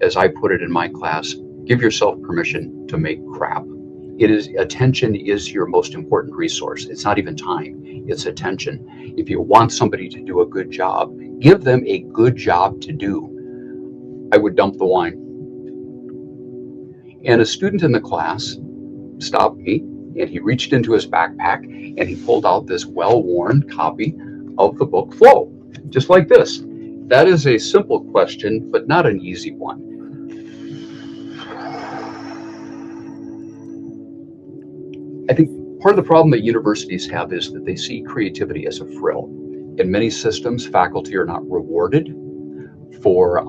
as I put it in my class, give yourself permission to make crap. Attention is your most important resource. It's not even time, it's attention. If you want somebody to do a good job, give them a good job to do. I would dump the wine. And a student in the class stopped me, and he reached into his backpack and he pulled out this well-worn copy of the book Flow, just like this. That is a simple question, but not an easy one. I think part of the problem that universities have is that they see creativity as a frill. In many systems, faculty are not rewarded for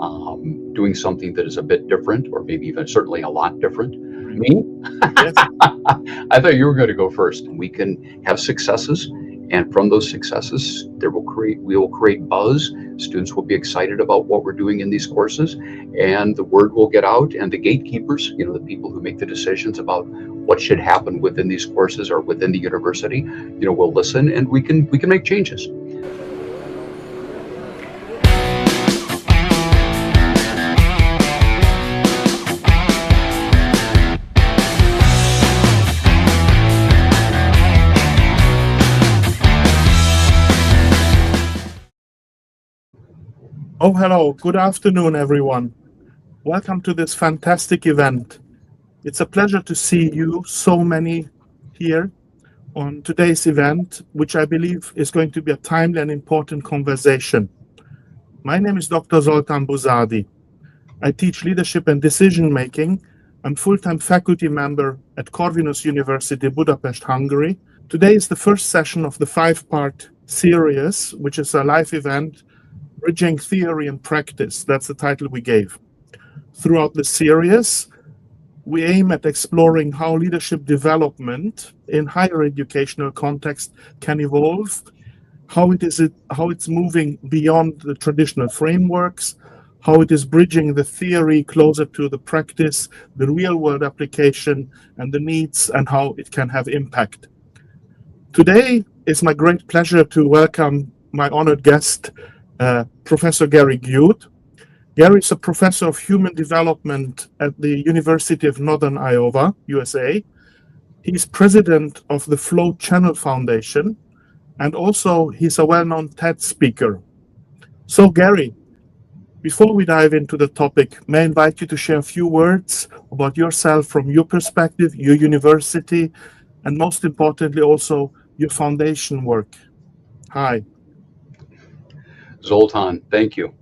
doing something that is a bit different, or maybe even certainly a lot different. Me? Yes. I thought you were going to go first. We can have successes, and from those successes, we will create buzz. Students will be excited about what we're doing in these courses, and the word will get out, and the gatekeepers, the people who make the decisions about what should happen within these courses or within the university, will listen, and we can make changes. Oh, hello. Good afternoon, everyone. Welcome to this fantastic event. It's a pleasure to see you, so many here on today's event, which I believe is going to be a timely and important conversation. My name is Dr. Zoltan Buzady. I teach leadership and decision making. I'm full-time faculty member at Corvinus University, Budapest, Hungary. Today is the first session of the 5-part series, which is a live event, Bridging Theory and Practice. That's the title we gave. Throughout the series, we aim at exploring how leadership development in higher educational context can evolve, how it's moving beyond the traditional frameworks, how it is bridging the theory closer to the practice, the real-world application, and the needs, and how it can have impact. Today, it's my great pleasure to welcome my honored guest, Professor Gary Gute. Gary is a professor of human development at the University of Northern Iowa, USA. He's president of the Flow Channel Foundation, and also he's a well-known TED speaker. So Gary, before we dive into the topic, may I invite you to share a few words about yourself from your perspective, your university, and most importantly also your foundation work. Hi. Zoltan, thank you.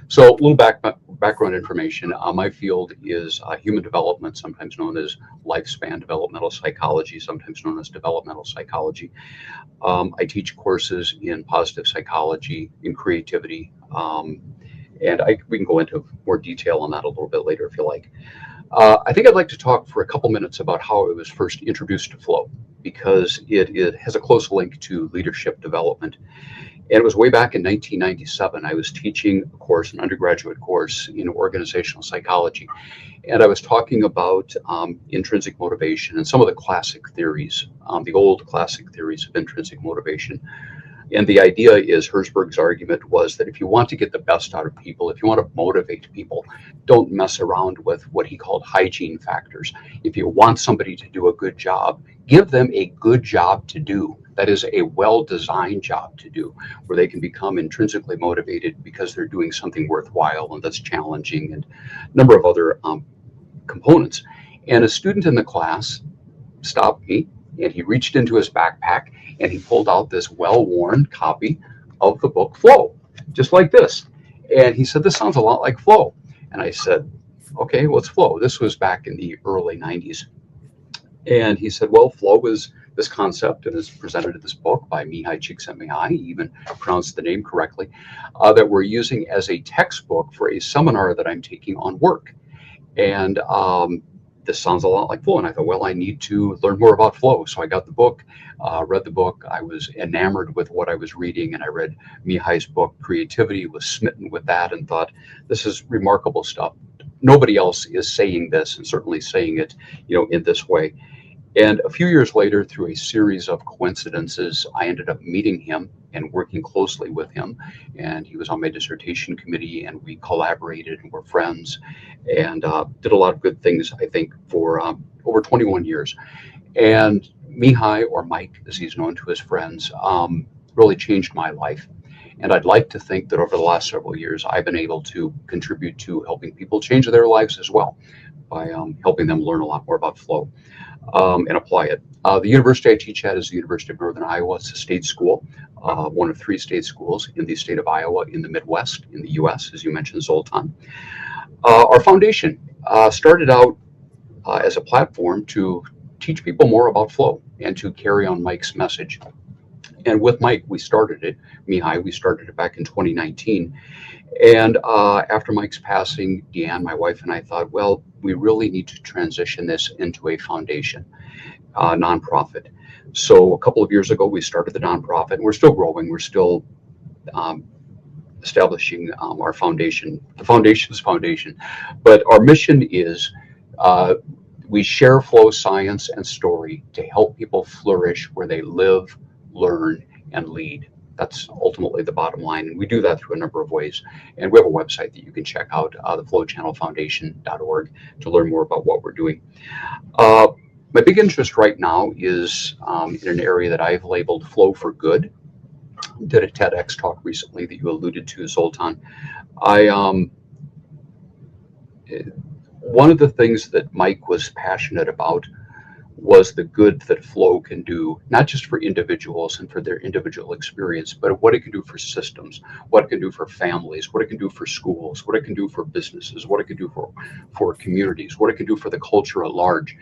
So a little background information. My field is human development, sometimes known as lifespan developmental psychology, sometimes known as developmental psychology. I teach courses in positive psychology, in creativity, and we can go into more detail on that a little bit later if you like. I think I'd like to talk for a couple minutes about how it was first introduced to flow, because it has a close link to leadership development. And it was way back in 1997. I was teaching a course, an undergraduate course in organizational psychology. And I was talking about intrinsic motivation and some of the classic theories, the old classic theories of intrinsic motivation. And the idea is, Herzberg's argument was that if you want to get the best out of people, if you want to motivate people, don't mess around with what he called hygiene factors. If you want somebody to do a good job, give them a good job to do. That is a well-designed job to do, where they can become intrinsically motivated because they're doing something worthwhile and that's challenging, and a number of other components. And a student in the class stopped me, and he reached into his backpack and he pulled out this well-worn copy of the book Flow, just like this. And he said, "This sounds a lot like Flow." And I said, "Okay, what's Flow?" This was back in the early 90s. And he said, "Well, Flow is this concept, and is presented in this book by Mihai Csikszentmihalyi," he even pronounced the name correctly, that we're using as a textbook for a seminar that I'm taking on work. And this sounds a lot like flow. And I thought, well, I need to learn more about flow. So I got the book, read the book. I was enamored with what I was reading, and I read Mihai's book, Creativity, was smitten with that and thought, this is remarkable stuff. Nobody else is saying this, and certainly saying it, in this way. And a few years later, through a series of coincidences, I ended up meeting him and working closely with him. And he was on my dissertation committee, and we collaborated and were friends, and did a lot of good things, I think, for over 21 years. And Mihai, or Mike, as he's known to his friends, really changed my life. And I'd like to think that over the last several years, I've been able to contribute to helping people change their lives as well by helping them learn a lot more about flow and apply it. The university I teach at is the University of Northern Iowa. It's a state school, one of 3 state schools in the state of Iowa in the Midwest in the U.S., as you mentioned, Zoltan. Our foundation started out as a platform to teach people more about flow and to carry on Mike's message. And with Mike, we started it, Mihai, we started it back in 2019. And after Mike's passing, Deanne, my wife, and I thought, well, we really need to transition this into a foundation, nonprofit. So a couple of years ago, we started the nonprofit, and we're still growing. We're still establishing our foundation, the foundation's foundation. But our mission is we share flow science and story to help people flourish where they live, learn, and lead. That's ultimately the bottom line. And we do that through a number of ways. And we have a website that you can check out, theflowchannelfoundation.org, to learn more about what we're doing. My big interest right now is in an area that I've labeled Flow for Good. Did a TEDx talk recently that you alluded to, Zoltan. One of the things that Mike was passionate about was the good that flow can do, not just for individuals and for their individual experience, but what it can do for systems, what it can do for families, what it can do for schools, what it can do for businesses, what it can do for communities, what it can do for the culture at large.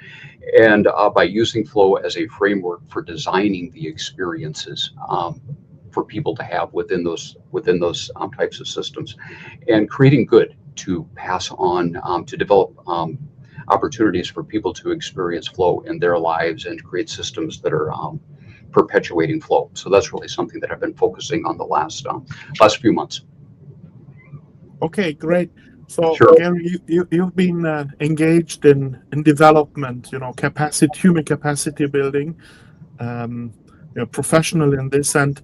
And by using flow as a framework for designing the experiences for people to have within those types of systems, and creating good to pass on, to develop opportunities for people to experience flow in their lives and create systems that are perpetuating flow. So that's really something that I've been focusing on the last few months. Okay, great. So Sure. Gary, you've been engaged in development, human capacity building, professional in this, and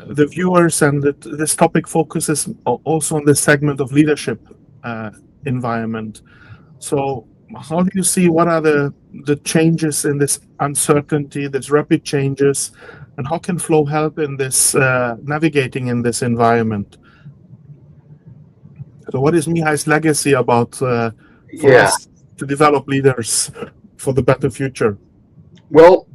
the viewers and this topic focuses also on this segment of leadership environment. So how do you see, what are the changes in this uncertainty, this rapid changes, and how can flow help in this navigating in this environment? So what is Mihai's legacy about for us to develop leaders for the better future? Well,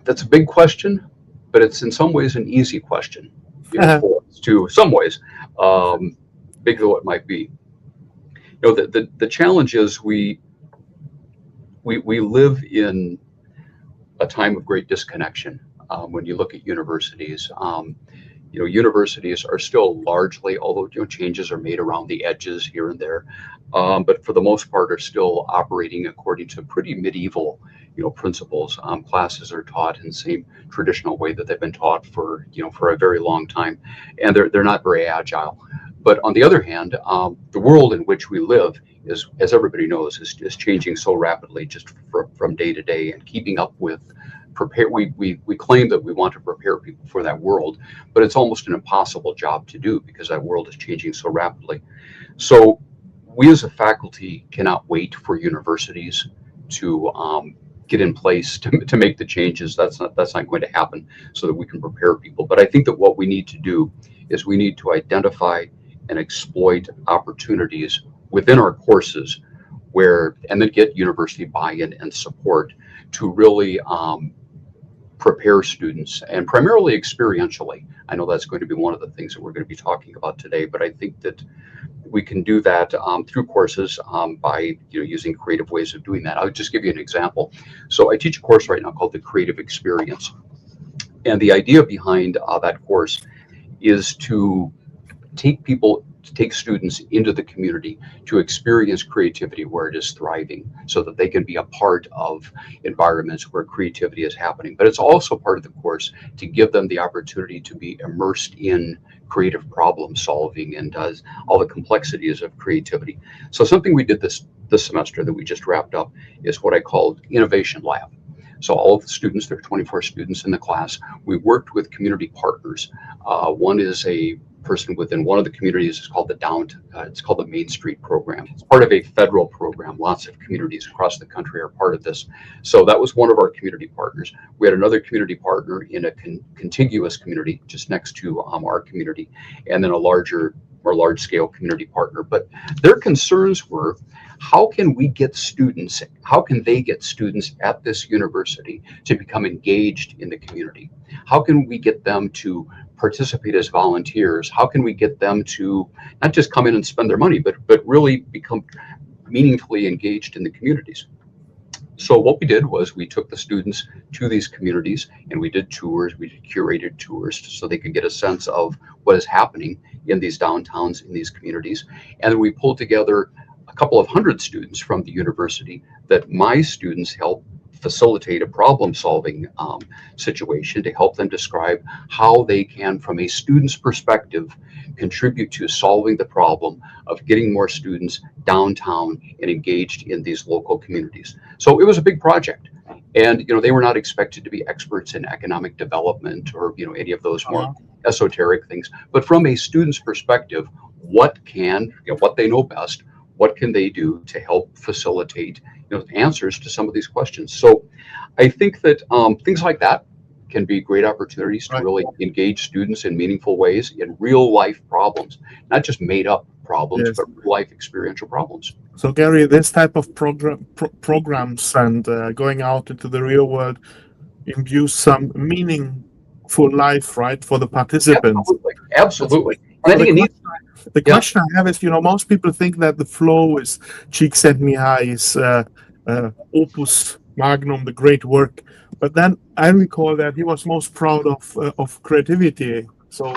that's a big question, but it's in some ways an easy question, to some ways, big though it might be. The challenge is we live in a time of great disconnection. When you look at universities, universities are still largely, although changes are made around the edges here and there, but for the most part are still operating according to pretty medieval principles. Classes are taught in the same traditional way that they've been taught for a very long time, and they're not very agile. But on the other hand, the world in which we live is, as everybody knows, is changing so rapidly just from day to day, and keeping up with we claim that we want to prepare people for that world, but it's almost an impossible job to do because that world is changing so rapidly. So we as a faculty cannot wait for universities to get in place to make the changes. That's not going to happen, so that we can prepare people. But I think that what we need to do is we need to identify and exploit opportunities within our courses and then get university buy-in and support to really prepare students, and primarily experientially. I know that's going to be one of the things that we're going to be talking about today, but I think that we can do that through courses by using creative ways of doing that. I'll just give you an example. So I teach a course right now called the Creative Experience, and the idea behind that course is to take people take students into the community to experience creativity where it is thriving, so that they can be a part of environments where creativity is happening. But it's also part of the course to give them the opportunity to be immersed in creative problem solving and all the complexities of creativity. So something we did this semester that we just wrapped up is what I called Innovation Lab. So all of the students, there are 24 students in the class, we worked with community partners. One is a person within one of the communities. It's called it's called the Main Street program. It's part of a federal program. Lots of communities across the country are part of this. So that was one of our community partners. We had another community partner in a contiguous community just next to our community, and then a more large scale community partner. But their concerns were, how can they get students at this university to become engaged in the community? How can we get them to participate as volunteers? How can we get them to not just come in and spend their money, but really become meaningfully engaged in the communities? So what we did was we took the students to these communities and we did tours, we did curated tours so they could get a sense of what is happening in these downtowns, in these communities. And we pulled together a couple of hundred students from the university that my students helped facilitate a problem-solving situation to help them describe how they can, from a student's perspective, contribute to solving the problem of getting more students downtown and engaged in these local communities. So it was a big project. And they were not expected to be experts in economic development or any of those more esoteric things. But from a student's perspective, what they know best, what can they do to help facilitate answers to some of these questions? So I think that things like that can be great opportunities to really engage students in meaningful ways in real life problems, not just made up problems, but real life experiential problems. So Gary, this type of programs and going out into the real world imbues some meaningful life, right, for the participants. Absolutely. And I think it needs. The question I have is, most people think that the flow is Csikszentmihalyi is opus magnum, the great work. But then I recall that he was most proud of creativity. So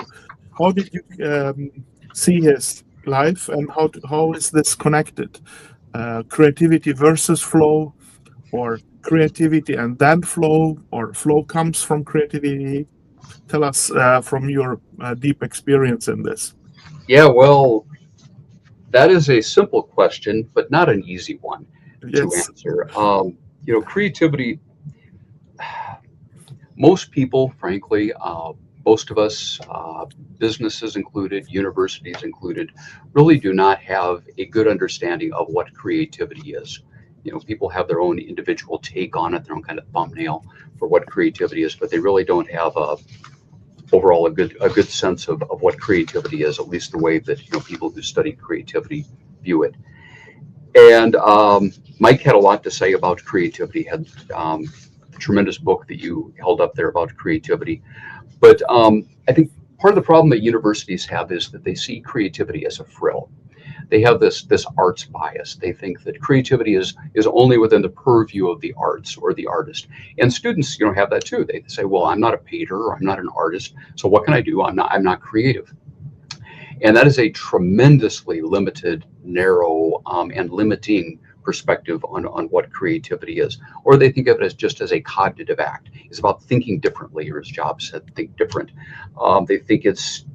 how did you see his life, and how is this connected? Creativity versus flow, or creativity and then flow, or flow comes from creativity? Tell us from your deep experience in this. Yeah, well, that is a simple question, but not an easy one to answer. Creativity, most people, frankly, most of us, businesses included, universities included, really do not have a good understanding of what creativity is. People have their own individual take on it, their own kind of thumbnail for what creativity is, but they really don't have overall a good sense of what creativity is, at least the way that people who study creativity view it. And Mike had a lot to say about creativity, had a tremendous book that you held up there about creativity. But I think part of the problem that universities have is that they see creativity as a frill. They have this arts bias. They think that creativity is only within the purview of the arts or the artist. And students, have that too. They say, well, I'm not a painter, or I'm not an artist, so what can I do? I'm not creative. And that is a tremendously limited, narrow, and limiting perspective on what creativity is. Or they think of it as just as a cognitive act. It's about thinking differently, or as Job said, think different. They think it's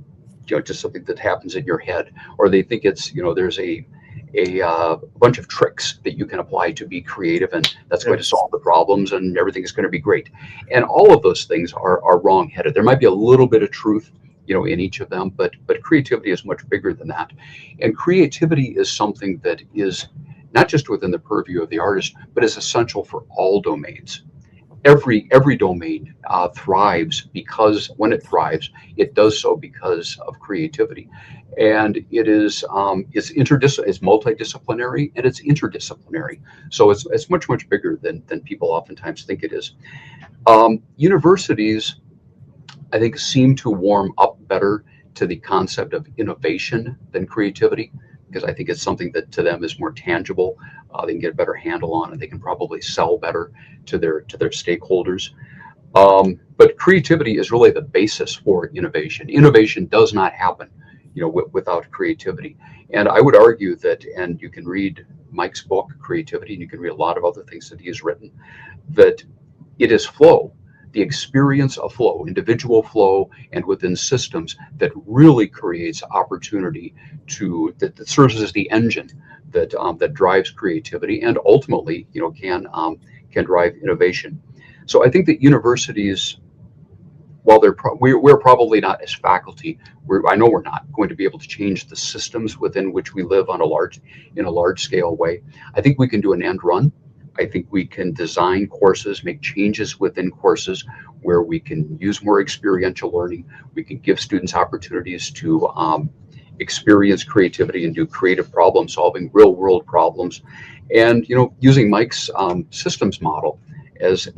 just something that happens in your head, or they think it's there's a bunch of tricks that you can apply to be creative, and that's going to solve the problems, and everything is going to be great. And all of those things are wrong-headed. There might be a little bit of truth in each of them, but creativity is much bigger than that. And creativity is something that is not just within the purview of the artist, but is essential for all domains. Every domain thrives because when it thrives, it does so because of creativity, and it is it's multidisciplinary, and it's interdisciplinary. So it's much bigger than people oftentimes think it is. Universities, I think, seem to warm up better to the concept of innovation than creativity, because I think it's something that to them is more tangible. They can get a better handle on, and they can probably sell better to their stakeholders. But creativity is really the basis for innovation. Innovation does not happen without creativity. And I would argue that, and you can read Mike's book, Creativity, and you can read a lot of other things that he has written, that it is flow, the experience of flow, individual flow, and within systems that really creates opportunity that serves as the engine that drives creativity and ultimately, can drive innovation. So I think that universities, while we're probably not as faculty, I know we're not going to be able to change the systems within which we live in a large scale way. I think we can do an end run. I think we can design courses, make changes within courses where we can use more experiential learning. We can give students opportunities to experience creativity and do creative problem solving, real world problems, and using Mike's systems model as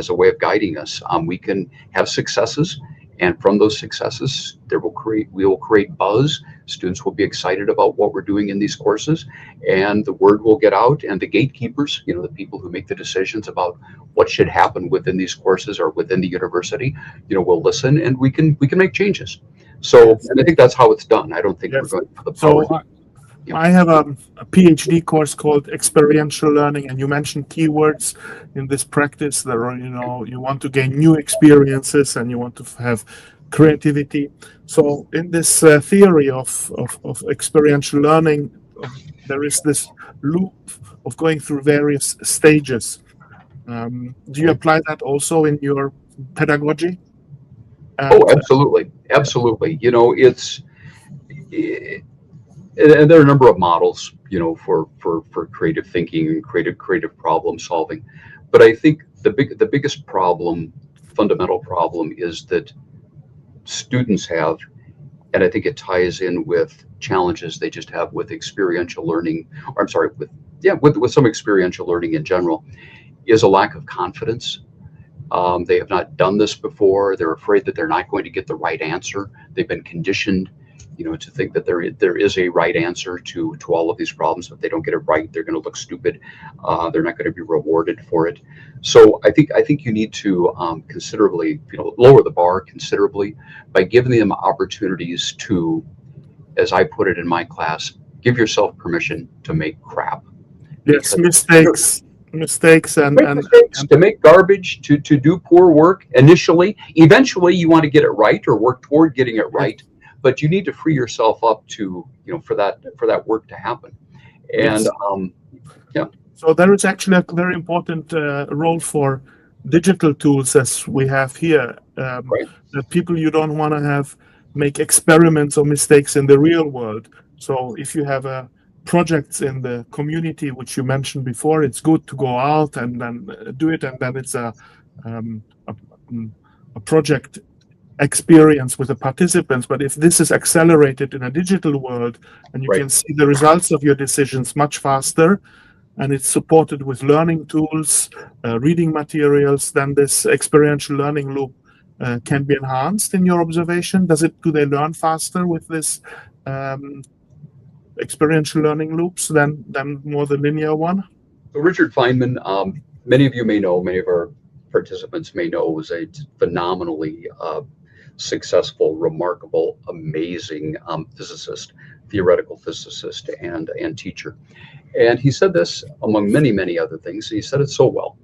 a way of guiding us. We can have successes, and from those successes, we will create buzz. Students will be excited about what we're doing in these courses, and the word will get out. And the gatekeepers, the people who make the decisions about what should happen within these courses or within the university, will listen, and we can make changes. So, Yes. and I think that's how it's done. I don't think Yes. we're going for the power. So I have a PhD course called experiential learning, and you mentioned keywords in this practice. There are, you want to gain new experiences and you want to have creativity. So in this theory of experiential learning, there is this loop of going through various stages. Do you apply that also in your pedagogy? Oh, absolutely. Absolutely. And there are a number of models, for creative thinking and creative problem solving. But I think the biggest fundamental problem is that students have, and I think it ties in with challenges they just have with experiential learning, or I'm sorry, with some experiential learning in general, is a lack of confidence. They have not done this before. They're afraid that they're not going to get the right answer. They've been conditioned, to think that there is a right answer to all of these problems. If they don't get it right, they're going to look stupid. They're not going to be rewarded for it. So I think you need to considerably, lower the bar considerably by giving them opportunities to, as I put it in my class, give yourself permission to make crap. Yes, mistakes and to make garbage, to do poor work initially. Eventually you want to get it right or work toward getting it right, but you need to free yourself up to for that work to happen. And so there is actually a very important role for digital tools as we have here, right. that people you don't want to make experiments or mistakes in the real world. So if you have projects in the community, which you mentioned before, it's good to go out and then do it, and then it's a project experience with the participants. But if this is accelerated in a digital world and you Right. can see the results of your decisions much faster, and it's supported with learning tools, reading materials, then this experiential learning loop can be enhanced in your observation. Do they learn faster with this experiential learning loops than more the linear one? So Richard Feynman, many of you may know, many of our participants may know, was a phenomenally successful, remarkable, amazing physicist, theoretical physicist, and teacher. And he said this among many, many other things. He said it so well.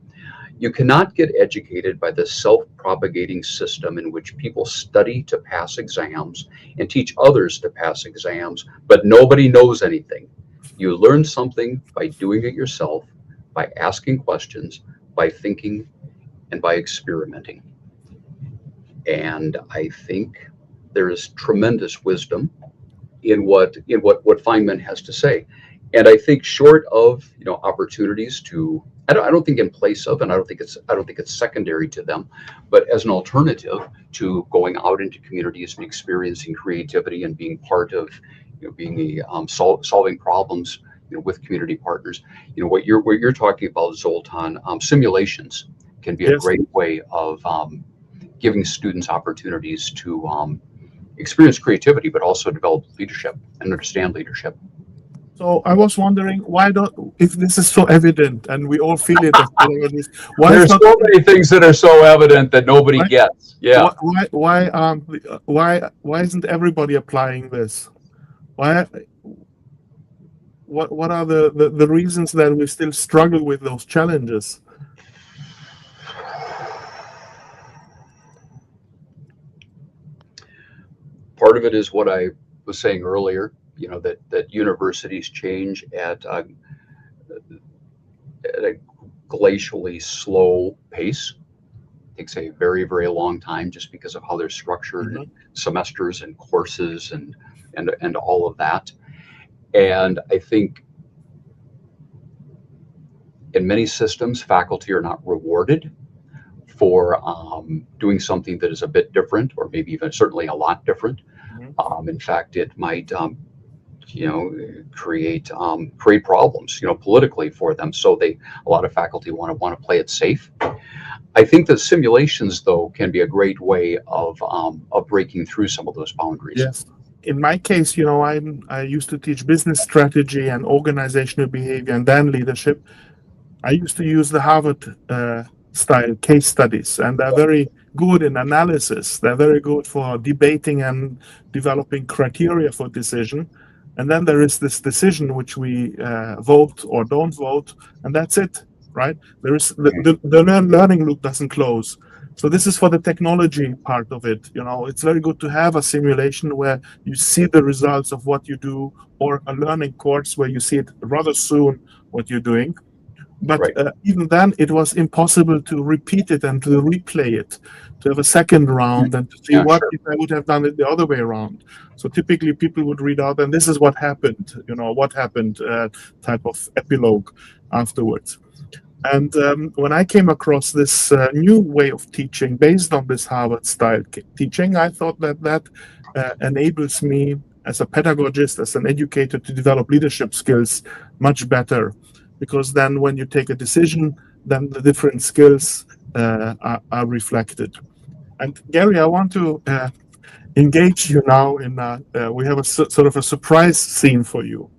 You cannot get educated by the self-propagating system in which people study to pass exams and teach others to pass exams, but nobody knows anything. You learn something by doing it yourself, by asking questions, by thinking, and by experimenting. And I think there is tremendous wisdom in what Feynman has to say. And I think short of opportunities to, I don't think in place of, and I don't think it's secondary to them, but as an alternative to going out into communities and experiencing creativity and being part of being solving problems with community partners. What you're talking about, Zoltan, simulations can be a great way of giving students opportunities to experience creativity, but also develop leadership and understand leadership. So I was wondering if this is so evident and we all feel it as pedagogists, why is There's not so many things that are so evident that nobody why gets. Yeah. why isn't everybody applying this? Why what are the reasons that we still struggle with those challenges? Part of it is what I was saying earlier, that universities change at a glacially slow pace. It takes a very, very long time just because of how they're structured, Mhm. and semesters and courses and all of that. And I think in many systems, faculty are not rewarded for doing something that is a bit different, or maybe even certainly a lot different. Mhm. In fact, it might create problems, politically for them. So a lot of faculty want to play it safe. I think that simulations, though, can be a great way of breaking through some of those boundaries. Yes. In my case, I used to teach business strategy and organizational behavior and then leadership. I used to use the Harvard style case studies, and they're very good in analysis. They're very good for debating and developing criteria for decision. And then there is this decision which we vote or don't vote, and that's it, right? There is the learning loop doesn't close. So this is for the technology part of it. It's very good to have a simulation where you see the results of what you do, or a learning course where you see it rather soon what you're doing. But Right. even then, it was impossible to repeat it and to replay it, to have a second round and to see Yeah, what sure. if I would have done it the other way around. So typically, people would read out, and this is what happened, what happened, type of epilogue afterwards. And when I came across this new way of teaching based on this Harvard style teaching, I thought that enables me as a pedagogist, as an educator, to develop leadership skills much better. Because then when you take a decision, then the different skills are reflected. And Gary, I want to engage you now we have sort of a surprise scene for you.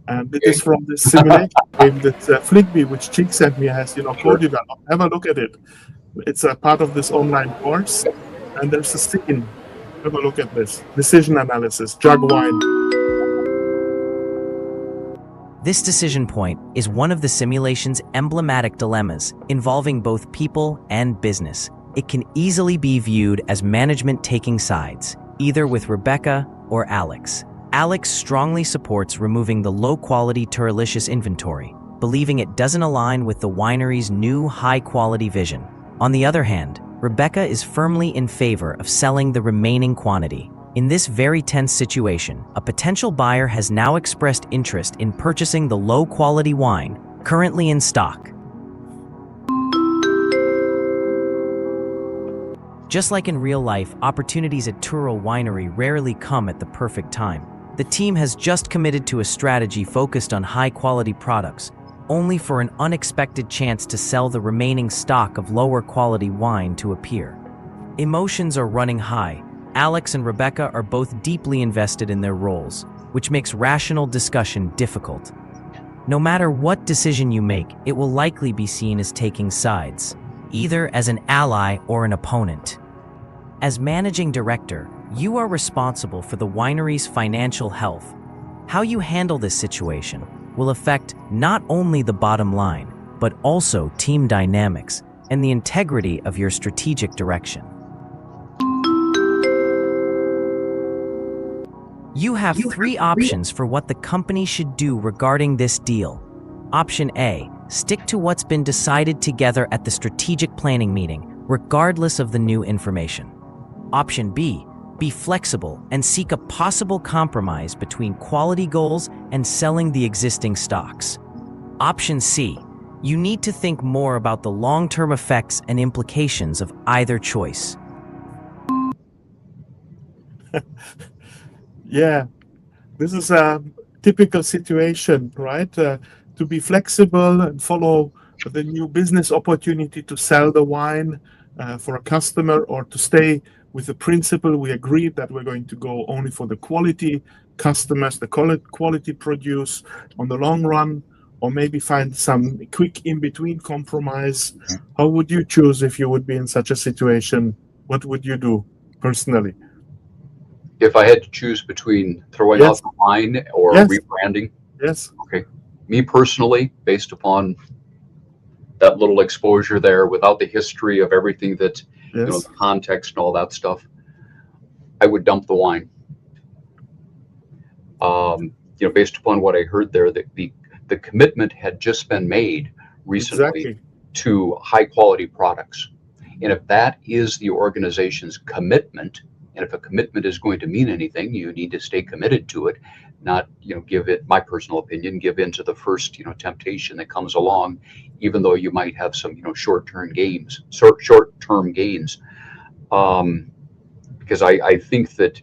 And it is Okay. from this simulation game that FLIGBY, which Chick sent me, has Sure. co-developed. Have a look at it. It's a part of this online course, and there's a scene. Have a look at this. Decision analysis, jug wine. This decision point is one of the simulation's emblematic dilemmas involving both people and business. It can easily be viewed as management taking sides, either with Rebecca or Alex. Alex strongly supports removing the low-quality Turalicious inventory, believing it doesn't align with the winery's new high-quality vision. On the other hand, Rebecca is firmly in favor of selling the remaining quantity. In this very tense situation, a potential buyer has now expressed interest in purchasing the low-quality wine currently in stock. Just like in real life, opportunities at Tural Winery rarely come at the perfect time. The team has just committed to a strategy focused on high-quality products, only for an unexpected chance to sell the remaining stock of lower-quality wine to appear. Emotions are running high. Alex and Rebecca are both deeply invested in their roles, which makes rational discussion difficult. No matter what decision you make, it will likely be seen as taking sides, either as an ally or an opponent. As managing director, you are responsible for the winery's financial health. How you handle this situation will affect not only the bottom line, but also team dynamics and the integrity of your strategic direction. You have three options for what the company should do regarding this deal. Option A, stick to what's been decided together at the strategic planning meeting, regardless of the new information. Option B, be flexible and seek a possible compromise between quality goals and selling the existing stocks. Option C, you need to think more about the long-term effects and implications of either choice. Yeah, this is a typical situation, right? To be flexible and follow the new business opportunity to sell the wine for a customer, or to stay with the principle we agreed that we're going to go only for the quality customers, the quality produce on the long run, or maybe find some quick in-between compromise? How would you choose if you would be in such a situation? What would you do personally? If I had to choose between throwing Yes. out the line or Yes. rebranding, Yes. okay. Me personally, based upon that little exposure there, without the history of everything that, Yes. the context and all that stuff, I would dump the wine. Based upon what I heard there, that the commitment had just been made recently Exactly. to high quality products. And if that is the organization's commitment, and if a commitment is going to mean anything, you need to stay committed to it, not, give it, my personal opinion, give in to the first, temptation that comes along, even though you might have some, short-term gains. Because I think that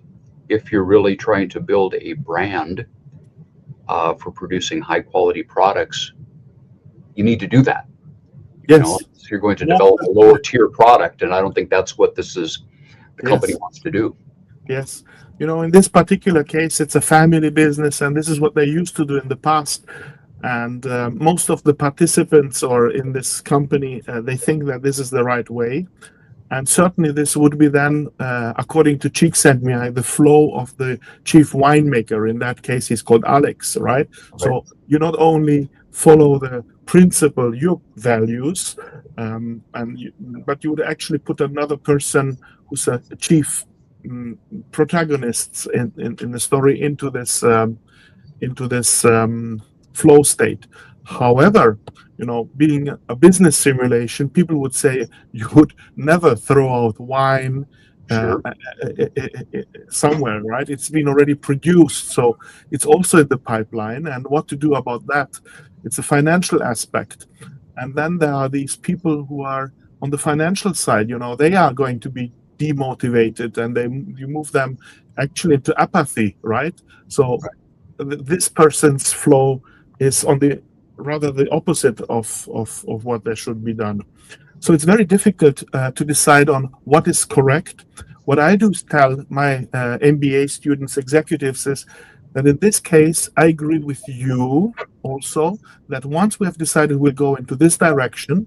if you're really trying to build a brand for producing high quality products, you need to do that. Yes. So you're going to develop a lower tier product, and I don't think that's what the company Yes. wants to do. Yes. In this particular case, it's a family business, and this is what they used to do in the past. And most of the participants or in this company, they think that this is the right way. And certainly this would be then, according to Csikszentmihalyi, the flow of the chief winemaker. In that case, he's called Alex, right? Okay. So you not only follow the principle, your values, but you would actually put another person who's a chief protagonist in the story into this flow state. However, being a business simulation, people would say you would never throw out wine Sure. somewhere, right? It's been already produced, so it's also in the pipeline. And what to do about that? It's a financial aspect. And then there are these people who are on the financial side. They are going to be demotivated, and you move them actually into apathy, right? So this person's flow is on the rather the opposite of what there should be done. So it's very difficult to decide on what is correct. What I do tell my MBA students, executives, is that in this case, I agree with you also that once we have decided we'll go into this direction,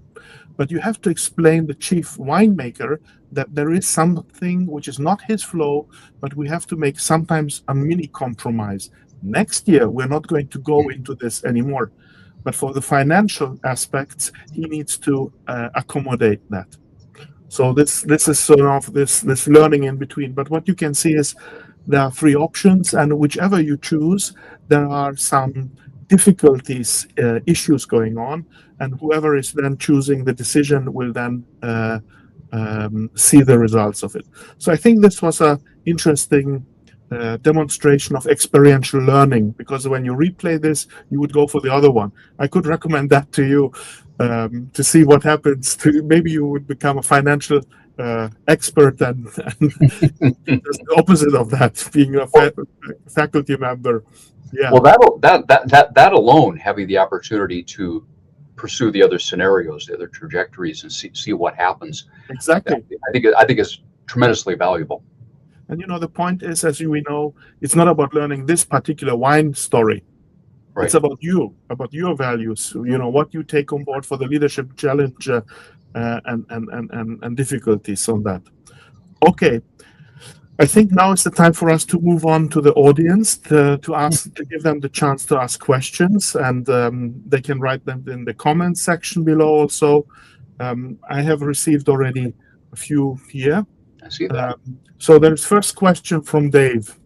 but you have to explain the chief winemaker that there is something which is not his flow, but we have to make sometimes a mini compromise. Next year, we're not going to go into this anymore. But for the financial aspects, he needs to accommodate that. So this is sort of this learning in between. But what you can see is there are three options, and whichever you choose, there are some difficulties, issues going on, and whoever is then choosing the decision will then see the results of it. So I think this was an interesting demonstration of experiential learning, because when you replay this, you would go for the other one. I could recommend that to you to see what happens. Maybe you would become a financial expert and just the opposite of that, being a faculty member. Yeah. Well, that alone, having the opportunity to pursue the other scenarios, the other trajectories, and see what happens. Exactly. I think is tremendously valuable. And the point is, as we know, it's not about learning this particular wine story. Right. It's about your values, what you take on board for the leadership challenge and difficulties on that. Okay. I think now is the time for us to move on to the audience to give them the chance to ask questions, and they can write them in the comments section below also. I have received already a few here. I see that. So there's first question from Dave.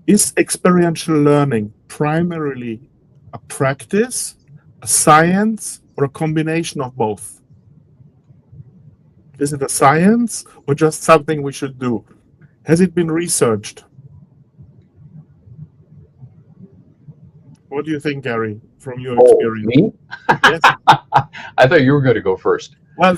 Is experiential learning primarily a practice, a science, or a combination of both? Is it a science or just something we should do? Has it been researched? What do you think, Gary, from your experience? Me? Yes. I thought you were going to go first. Well,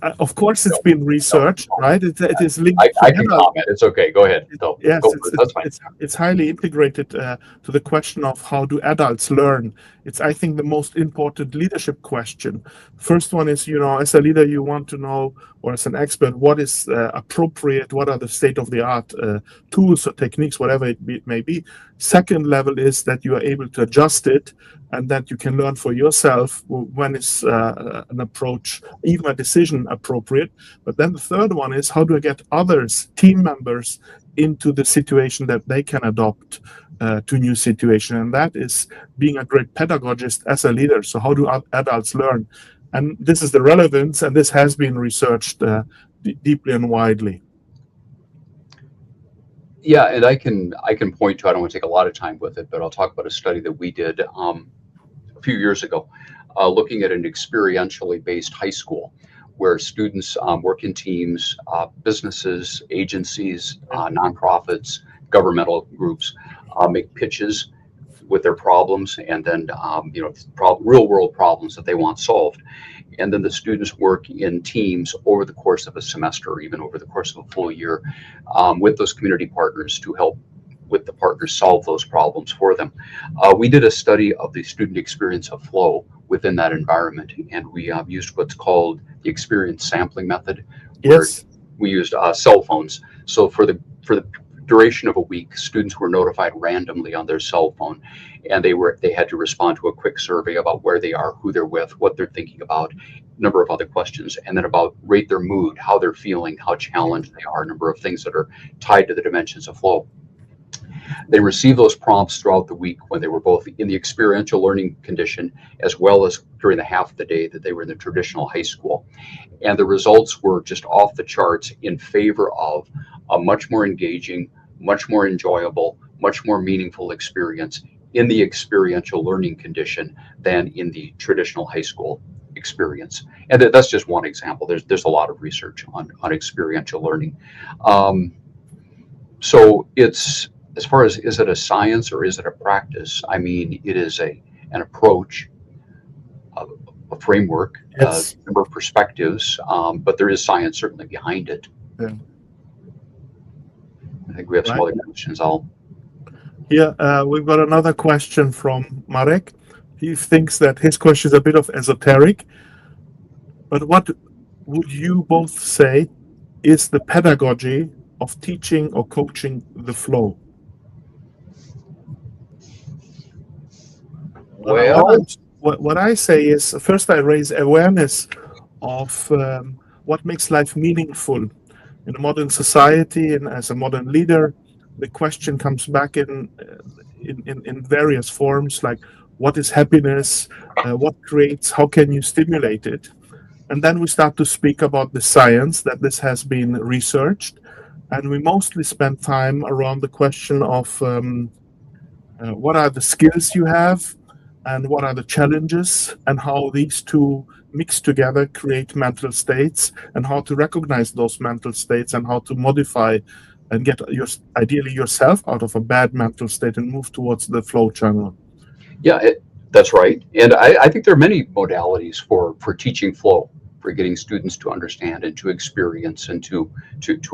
Of course, it's been researched, right? It is linked to I can adult. comment. It's okay. Go ahead. No, Yes, go for it. That's fine. it's highly integrated to the question of how do adults learn. It's, I think, the most important leadership question. First one is, as a leader, you want to know, or as an expert, what is appropriate, what are the state-of-the-art tools or techniques, whatever it may be. Second level is that you are able to adjust it and that you can learn for yourself when is an approach, even a decision appropriate. But then the third one is, how do I get others, team members, into the situation that they can adopt to new situation? And that is being a great pedagogist as a leader. So how do adults learn? And this is the relevance, and this has been researched deeply and widely. Yeah, and I can point to, I don't want to take a lot of time with it, but I'll talk about a study that we did a few years ago, looking at an experientially based high school where students work in teams, businesses, agencies, nonprofits, governmental groups, make pitches with their problems, and then real world problems that they want solved. And then the students work in teams over the course of a semester, or even over the course of a full year, with those community partners to help with the partners solve those problems for them. We did a study of the student experience of flow within that environment, and we used what's called the experience sampling method. Yes. We used cell phones. So for the duration of a week, students were notified randomly on their cell phone, and they had to respond to a quick survey about where they are, who they're with, what they're thinking about, a number of other questions, and then about rate their mood, how they're feeling, how challenged they are, a number of things that are tied to the dimensions of flow. They received those prompts throughout the week when they were both in the experiential learning condition as well as during the half of the day that they were in the traditional high school. And the results were just off the charts in favor of a much more engaging, much more enjoyable, much more meaningful experience in the experiential learning condition than in the traditional high school experience. And that's just one example. There's a lot of research on experiential learning. So it's, as far as, is it a science or is it a practice? I mean, it is an approach, a framework, Yes. a number of perspectives, but there is science certainly behind it. Yeah. I think we have some other questions. We've got another question from Marek. He thinks that his question is a bit of esoteric, but what would you both say is the pedagogy of teaching or coaching the flow? Well, what I say is, first I raise awareness of what makes life meaningful in a modern society, and as a modern leader, the question comes back in various forms, like what is happiness, what creates, how can you stimulate it? And then we start to speak about the science that this has been researched, and we mostly spend time around the question of what are the skills you have and what are the challenges, and how these two mixed together create mental states, and how to recognize those mental states and how to modify and get ideally yourself out of a bad mental state and move towards the flow channel. Yeah, that's right. And I think there are many modalities for teaching flow, for getting students to understand and to experience and to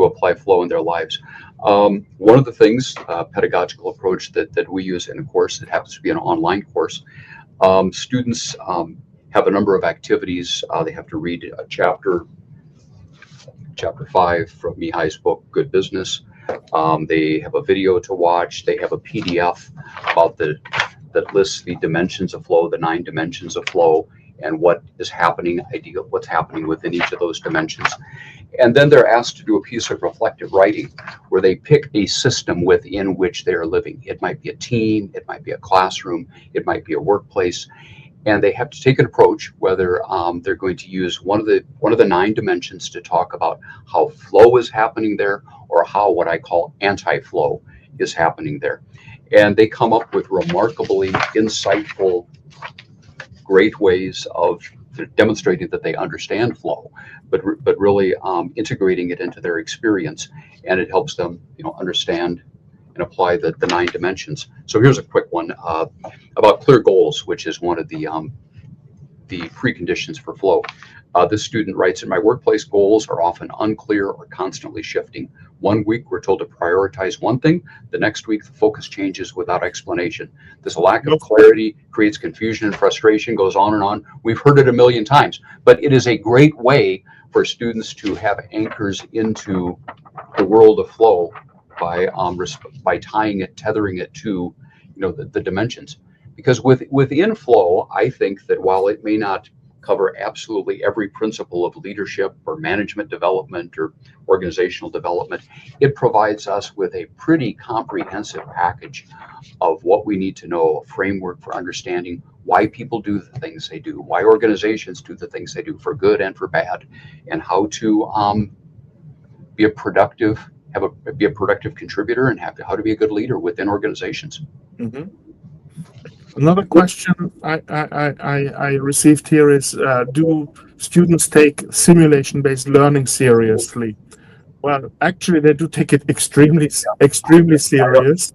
apply flow in their lives. One of the things, pedagogical approach that we use in a course that happens to be an online course, students have a number of activities. They have to read a chapter 5 from Mihai's book, Good Business. They have a video to watch. They have a PDF about that lists the dimensions of flow, the 9 dimensions of flow, and what is happening, what's happening within each of those dimensions. And then they're asked to do a piece of reflective writing where they pick a system within which they are living. It might be a team, it might be a classroom, it might be a workplace. And they have to take an approach whether they're going to use one of the 9 dimensions to talk about how flow is happening there, or how what I call anti-flow is happening there. And they come up with remarkably insightful, great ways of demonstrating that they understand flow, but really integrating it into their experience, and it helps them, understand and apply the 9 dimensions. So here's a quick one about clear goals, which is one of the the preconditions for flow. This student writes, in my workplace, goals are often unclear or constantly shifting. One week we're told to prioritize one thing, the next week the focus changes without explanation. This lack of clarity creates confusion and frustration, goes on and on. We've heard it a million times, but it is a great way for students to have anchors into the world of flow by tying it, tethering it to the dimensions. Because within flow, I think that while it may not cover absolutely every principle of leadership or management development or organizational development, it provides us with a pretty comprehensive package of what we need to know, a framework for understanding why people do the things they do, why organizations do the things they do for good and for bad, and how to be a productive contributor and how to be a good leader within organizations. Mm-hmm. Another question I received here is, do students take simulation-based learning seriously? Well, actually, they do take it extremely serious,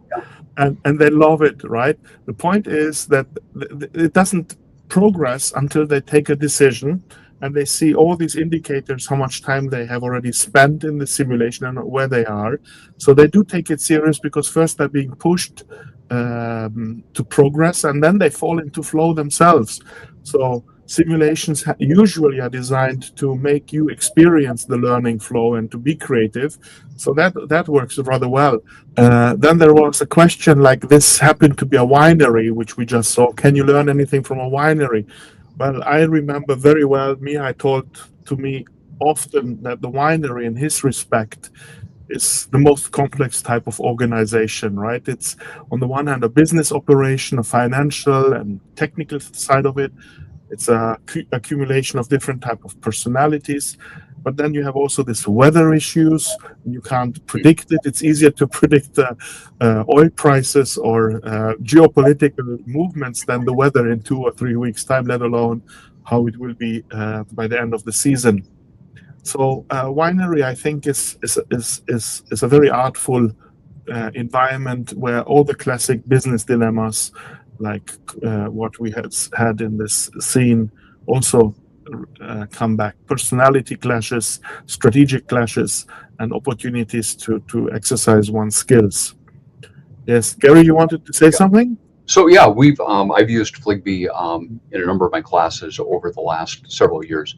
and they love it, right? The point is that it doesn't progress until they take a decision and they see all these indicators, how much time they have already spent in the simulation and where they are. So they do take it serious because first they're being pushed to progress, and then they fall into flow themselves. So simulations usually are designed to make you experience the learning flow and to be creative. So that works rather well. Then there was a question like, this happened to be a winery, which we just saw. Can you learn anything from a winery? Well, I remember very well, Mihai told to me often that the winery, in his respect, is the most complex type of organization, right? It's on the one hand a business operation, a financial and technical side of it. It's a accumulation of different type of personalities, but then you have also this weather issues. You can't predict it. It's easier to predict oil prices or geopolitical movements than the weather in 2 or 3 weeks' time, let alone how it will be by the end of the season. So winery, I think, is a very artful environment where all the classic business dilemmas, like what we had in this scene, also come back. Personality clashes, strategic clashes, and opportunities to exercise one's skills. Yes, Gary, you wanted to say something? So yeah, I've used FLIGBY in a number of my classes over the last several years.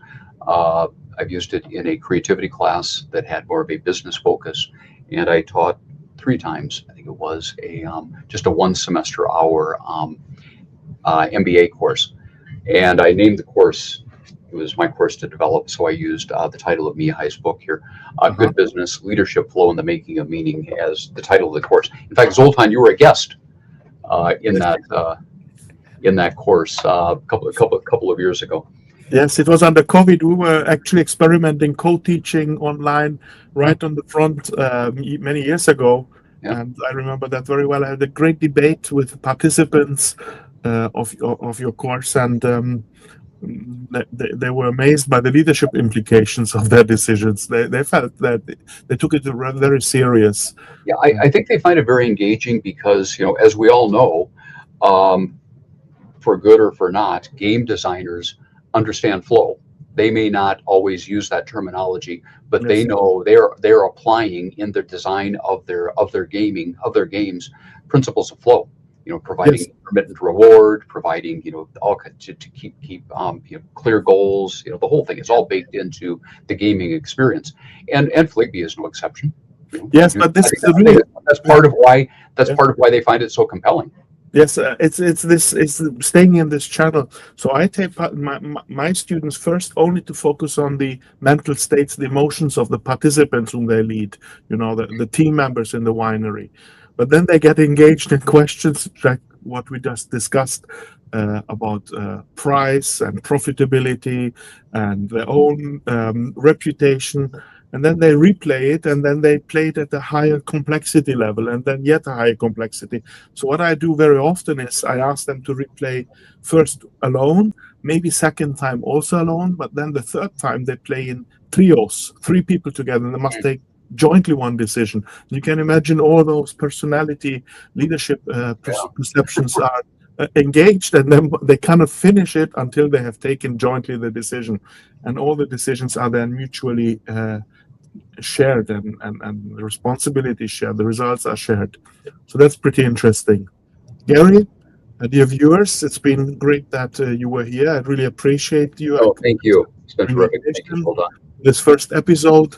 I've used it in a creativity class that had more of a business focus, and I taught 3 times. I think it was just a 1 semester hour MBA course, and I named the course. It was my course to develop, so I used the title of Mihai's book here, Good Business, Leadership, Flow, and the Making of Meaning, as the title of the course. In fact, Zoltan, you were a guest in that course a couple of years ago. Yes, it was under COVID. We were actually experimenting co-teaching online right on the front many years ago. Yeah. And I remember that very well. I had a great debate with participants of your course, and they were amazed by the leadership implications of their decisions. They felt that they took it very serious. Yeah, I think they find it very engaging because, as we all know, for good or for not, game designers understand flow. They may not always use that terminology, but they know they're applying in the design of their games principles of flow. Providing intermittent reward, providing all to keep clear goals. The whole thing is all baked into the gaming experience, and FLIGBY is no exception. Yes, but this is that's part of why they find it so compelling. Yes, it's staying in this channel. So I take my students first only to focus on the mental states, the emotions of the participants whom they lead, the team members in the winery. But then they get engaged in questions like what we just discussed about price and profitability and their own reputation. And then they replay it, and then they play it at a higher complexity level, and then yet a higher complexity. So what I do very often is I ask them to replay first alone, maybe second time also alone, but then the third time they play in trios, 3 people together, and they must take jointly one decision. You can imagine all those personality leadership perceptions are engaged, and then they cannot finish it until they have taken jointly the decision, and all the decisions are then mutually shared, and the responsibility is shared, the results are shared. So that's pretty interesting. Gary, dear viewers, it's been great that you were here. I really appreciate you. Oh, thank you. It's been terrific. Thank you, Zoltan. This first episode,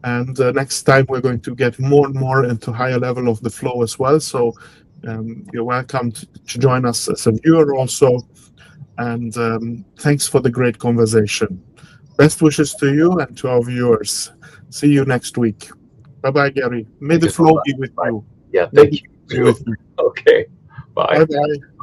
and next time we're going to get more and more into higher level of the flow as well. So you're welcome to join us as a viewer also, and thanks for the great conversation. Best wishes to you and to our viewers. See you next week. Bye-bye, Gary. May the flow be with you. Yeah, thank you. With you. Okay, bye. Bye-bye.